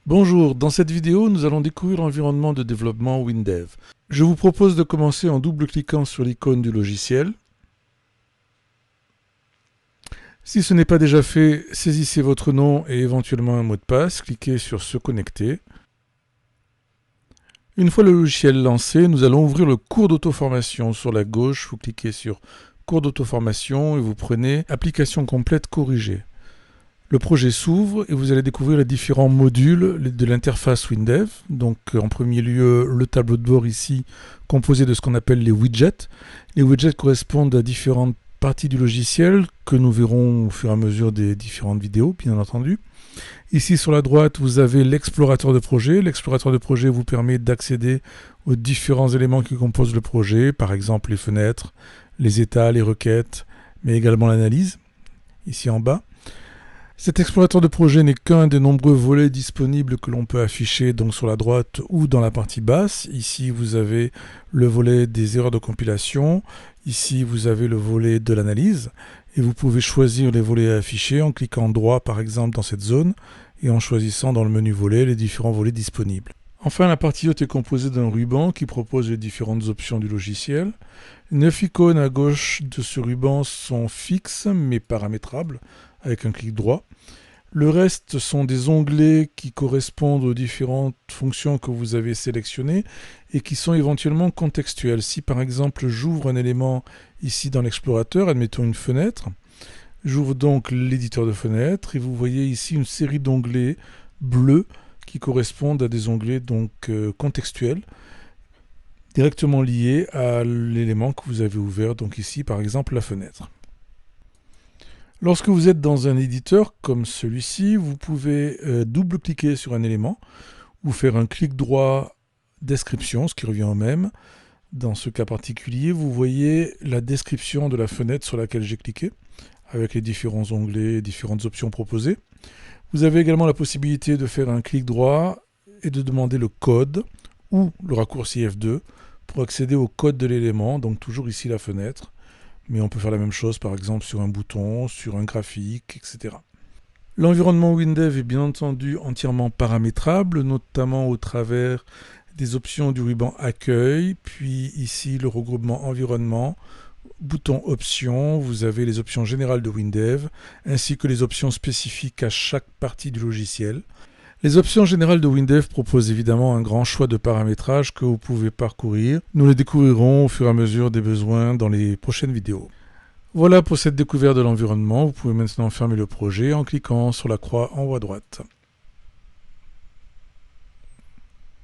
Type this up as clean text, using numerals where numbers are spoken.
Bonjour, dans cette vidéo, nous allons découvrir l'environnement de développement WinDev. Je vous propose de commencer en double-cliquant sur l'icône du logiciel. Si ce n'est pas déjà fait, saisissez votre nom et éventuellement un mot de passe, cliquez sur Se connecter. Une fois le logiciel lancé, nous allons ouvrir le cours d'auto-formation. Sur la gauche, vous cliquez sur Cours d'auto-formation et vous prenez Application complète corrigée. Le projet s'ouvre et vous allez découvrir les différents modules de l'interface WinDev. Donc en premier lieu, le tableau de bord ici, composé de ce qu'on appelle les widgets. Les widgets correspondent à différentes parties du logiciel que nous verrons au fur et à mesure des différentes vidéos, bien entendu. Ici sur la droite, vous avez l'explorateur de projet. L'explorateur de projet vous permet d'accéder aux différents éléments qui composent le projet, par exemple les fenêtres, les états, les requêtes, mais également l'analyse, ici en bas. Cet explorateur de projet n'est qu'un des nombreux volets disponibles que l'on peut afficher donc sur la droite ou dans la partie basse. Ici, vous avez le volet des erreurs de compilation. Ici, vous avez le volet de l'analyse. Et vous pouvez choisir les volets à afficher en cliquant droit, par exemple, dans cette zone et en choisissant dans le menu volet les différents volets disponibles. Enfin, la partie haute est composée d'un ruban qui propose les différentes options du logiciel. 9 icônes à gauche de ce ruban sont fixes mais paramétrables avec un clic droit. Le reste sont des onglets qui correspondent aux différentes fonctions que vous avez sélectionnées et qui sont éventuellement contextuels. Si par exemple j'ouvre un élément ici dans l'explorateur, admettons une fenêtre, j'ouvre donc l'éditeur de fenêtres et vous voyez ici une série d'onglets bleus qui correspondent à des onglets donc contextuels directement liés à l'élément que vous avez ouvert, donc ici par exemple la fenêtre. Lorsque vous êtes dans un éditeur comme celui-ci, vous pouvez double-cliquer sur un élément ou faire un clic droit description, ce qui revient au même. Dans ce cas particulier, vous voyez la description de la fenêtre sur laquelle j'ai cliqué, avec les différents onglets, différentes options proposées. Vous avez également la possibilité de faire un clic droit et de demander le code ou le raccourci F2 pour accéder au code de l'élément, donc toujours ici la fenêtre. Mais on peut faire la même chose par exemple sur un bouton, sur un graphique, etc. L'environnement WinDev est bien entendu entièrement paramétrable, notamment au travers des options du ruban Accueil, puis ici le regroupement Environnement, bouton Options, vous avez les options générales de WinDev, ainsi que les options spécifiques à chaque partie du logiciel. Les options générales de WinDev proposent évidemment un grand choix de paramétrage que vous pouvez parcourir. Nous les découvrirons au fur et à mesure des besoins dans les prochaines vidéos. Voilà pour cette découverte de l'environnement. Vous pouvez maintenant fermer le projet en cliquant sur la croix en haut à droite.